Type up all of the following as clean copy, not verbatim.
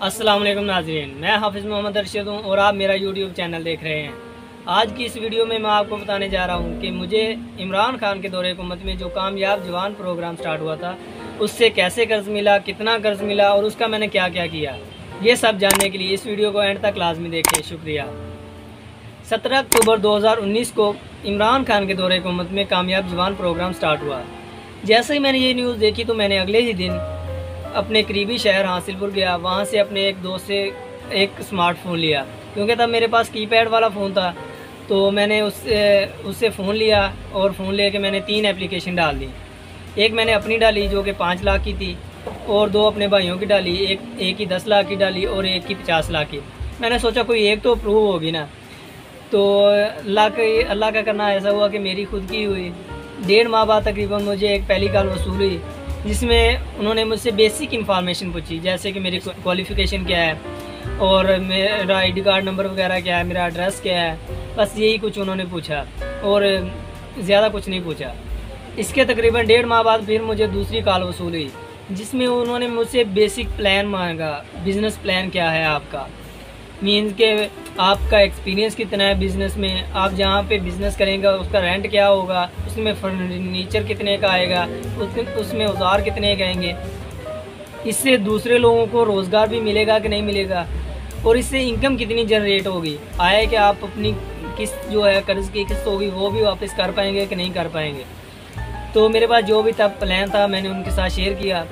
अस्सलाम वालेकुम नाज़रीन, मैं हाफिज़ मोहम्मद अरशद हूँ और आप मेरा यूट्यूब चैनल देख रहे हैं। आज की इस वीडियो में मैं आपको बताने जा रहा हूँ कि मुझे इमरान खान के दौरे हुकूमत में जो कामयाब जवान प्रोग्राम स्टार्ट हुआ था उससे कैसे कर्ज़ मिला, कितना कर्ज़ मिला और उसका मैंने क्या क्या किया। ये सब जानने के लिए इस वीडियो को एंड तक लाजमी देखें। शुक्रिया। 17 अक्टूबर 2019 को इमरान खान के दौरे हुकूमत में कामयाब जवान प्रोग्राम स्टार्ट हुआ। जैसे ही मैंने ये न्यूज़ देखी तो मैंने अगले ही दिन अपने करीबी शहर हासिलपुर गया। वहाँ से अपने एक दोस्त से एक स्मार्टफोन लिया, क्योंकि तब मेरे पास कीपैड वाला फ़ोन था। तो मैंने उससे फ़ोन लिया और फ़ोन लेके मैंने 3 एप्लीकेशन डाल दी। एक मैंने अपनी डाली जो कि 5 लाख की थी, और 2 अपने भाइयों की डाली, एक की 10 लाख की डाली और एक की 50 लाख की। मैंने सोचा कोई एक तो अप्रूव होगी ना। तो अल्लाह का करना ऐसा हुआ कि मेरी खुद की हुई। 1.5 माह बाद तकरीबन मुझे एक पहली कॉल वसूल हुई, जिसमें उन्होंने मुझसे बेसिक इन्फॉर्मेशन पूछी, जैसे कि मेरी क्वालिफ़िकेशन क्या है और मेरा आईडी कार्ड नंबर वगैरह क्या है, मेरा एड्रेस क्या है। बस यही कुछ उन्होंने पूछा और ज़्यादा कुछ नहीं पूछा। इसके तकरीबन 1.5 माह बाद फिर मुझे दूसरी कॉल वसूल हुई, जिसमें उन्होंने मुझसे बेसिक प्लान मांगा। बिज़नेस प्लान क्या है आपका, मीन्स के आपका एक्सपीरियंस कितना है बिज़नेस में, आप जहाँ पे बिज़नेस करेंगे उसका रेंट क्या होगा, उसमें फर्नीचर कितने का आएगा, उसमें औजार कितने के आएंगे, इससे दूसरे लोगों को रोज़गार भी मिलेगा कि नहीं मिलेगा, और इससे इनकम कितनी जनरेट होगी, आए कि आप अपनी किस्त जो है कर्ज़ की किस्त होगी वो भी वापस कर पाएंगे कि नहीं कर पाएंगे। तो मेरे पास जो भी तब प्लान था मैंने उनके साथ शेयर किया,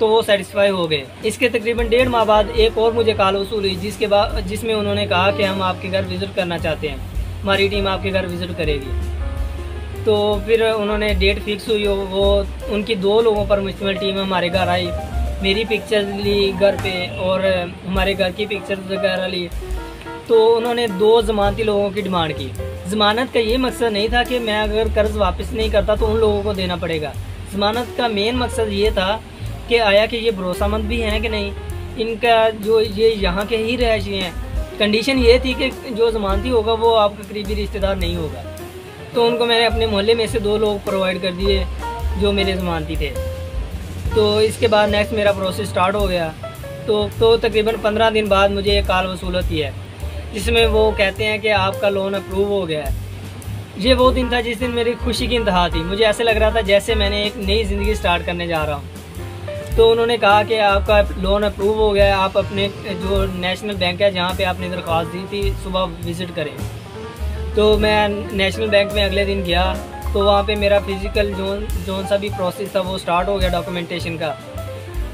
तो वो सेटिस्फाई हो गए। इसके तकरीबन 1.5 माह बाद एक और मुझे कॉल वसूल हुई, जिसमें उन्होंने कहा कि हम आपके घर विज़िट करना चाहते हैं, हमारी टीम आपके घर विज़िट करेगी। तो फिर उन्होंने डेट फिक्स हुई, वो उनकी 2 लोगों पर मुश्तमिल टीम हमारे घर आई, मेरी पिक्चर ली घर पे और हमारे घर की पिक्चर वगैरह ली। तो उन्होंने 2 ज़मानती लोगों की डिमांड की। ज़मानत का ये मकसद नहीं था कि मैं अगर कर्ज़ वापस नहीं करता तो उन लोगों को देना पड़ेगा। ज़मानत का मेन मकसद ये था कि आया कि ये भरोसामंद भी हैं कि नहीं, इनका जो ये यहाँ के ही रहायशी हैं। कंडीशन ये थी कि जो ज़मानती होगा वो आपका करीबी रिश्तेदार नहीं होगा। तो उनको मैंने अपने मोहल्ले में से 2 लोग प्रोवाइड कर दिए जो मेरे ज़मानती थे। तो इसके बाद नेक्स्ट मेरा प्रोसेस स्टार्ट हो गया। तो तकरीबन 15 दिन बाद मुझे एक कॉल वसूल होती है, जिसमें वो कहते हैं कि आपका लोन अप्रूव हो गया है। ये वो दिन था जिस दिन मेरी खुशी की इंतहा थी। मुझे ऐसे लग रहा था जैसे मैंने एक नई ज़िंदगी स्टार्ट करने जा रहा हूँ। तो उन्होंने कहा कि आपका लोन अप्रूव हो गया है, आप अपने जो नेशनल बैंक है जहाँ पे आपने दरख्वास्त दी थी सुबह विज़िट करें। तो मैं नेशनल बैंक में अगले दिन गया, तो वहाँ पे मेरा फिज़िकल जोन सा भी प्रोसेस था वो स्टार्ट हो गया डॉक्यूमेंटेशन का।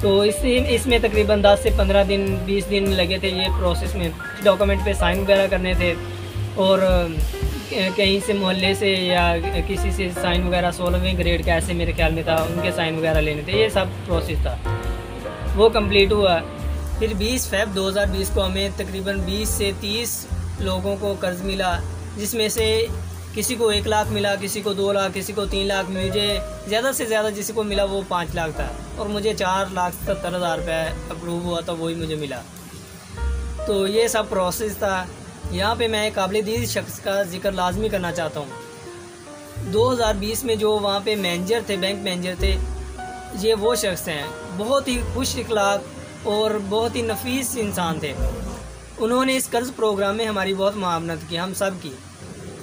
तो इसमें तकरीबन 10 से 15 दिन 20 दिन लगे थे ये प्रोसेस में। डॉक्यूमेंट पे साइन वगैरह करने थे और कहीं से मोहल्ले से या किसी से साइन वगैरह 16वें ग्रेड का ऐसे मेरे ख्याल में था, उनके साइन वगैरह लेने थे। ये सब प्रोसेस था, वो कंप्लीट हुआ। फिर 20 फ़रवरी 2020 को हमें तकरीबन 20 से 30 लोगों को कर्ज़ मिला, जिसमें से किसी को 1 लाख मिला, किसी को 2 लाख, किसी को 3 लाख। मुझे ज़्यादा से ज़्यादा जिसी को मिला वो 5 लाख था, और मुझे 4,70,000 रुपये अप्रूव हुआ था, वही मुझे मिला। तो ये सब प्रोसेस था। यहाँ पे मैं एक काबिल-ए-दीद शख्स का जिक्र लाजमी करना चाहता हूँ। 2020 में जो वहाँ पे मैनेजर थे, बैंक मैनेजर थे, ये वो शख्स हैं, बहुत ही खुश इखलाक और बहुत ही नफीस इंसान थे। उन्होंने इस कर्ज़ प्रोग्राम में हमारी बहुत मुआवनत की, हम सब की।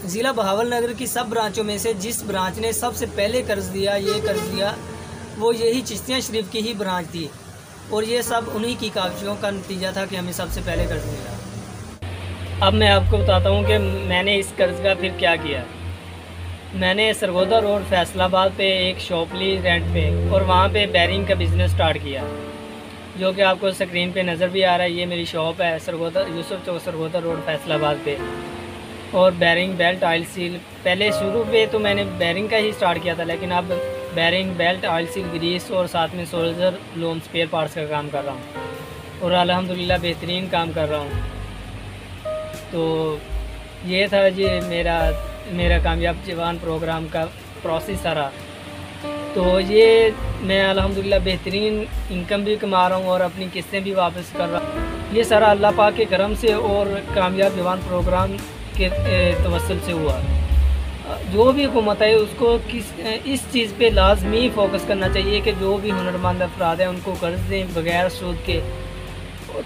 ज़िला बहावलनगर की सब ब्रांचों में से जिस ब्रांच ने सबसे पहले कर्ज़ दिया, ये कर्ज़ दिया, वो यही चिश्तिया शरीफ की ही ब्रांच थी, और ये सब उन्हीं की काविशों का नतीजा था कि हमें सबसे पहले कर्ज़ मिला। अब मैं आपको बताता हूँ कि मैंने इस कर्ज़ का फिर क्या किया। मैंने सरगोदा रोड फैसलाबाद पे एक शॉप ली रेंट पे, और वहाँ पे बैरिंग का बिज़नेस स्टार्ट किया, जो कि आपको स्क्रीन पे नज़र भी आ रहा है। ये मेरी शॉप है सरगोदा यूसुफ चौक सरगोदा रोड फैसलाबाद पे। और बैरिंग, बेल्ट, ऑयल सील, पहले शुरू पे तो मैंने बैरिंग का ही स्टार्ट किया था, लेकिन अब bearing, belt, oil seal, grease और साथ में सोल्जर लोन स्पेयर पार्ट्स का काम कर रहा हूँ, और अल्हम्दुलिल्लाह बेहतरीन काम कर रहा हूँ। तो ये था जी मेरा कामयाब जवान प्रोग्राम का प्रोसेस सारा। तो ये मैं अल्हम्दुलिल्लाह बेहतरीन इनकम भी कमा रहा हूँ और अपनी किस्तें भी वापस कर रहा हूँ। ये सारा अल्लाह पाक के करम से और कामयाब जवान प्रोग्राम के तवस्सुल से हुआ। जो भी हुकूमत है उसको इस चीज़ पे लाजमी फ़ोकस करना चाहिए कि जो भी हुनरमंद अफराद हैं उनको कर्ज़ दें बग़ैर सूद के,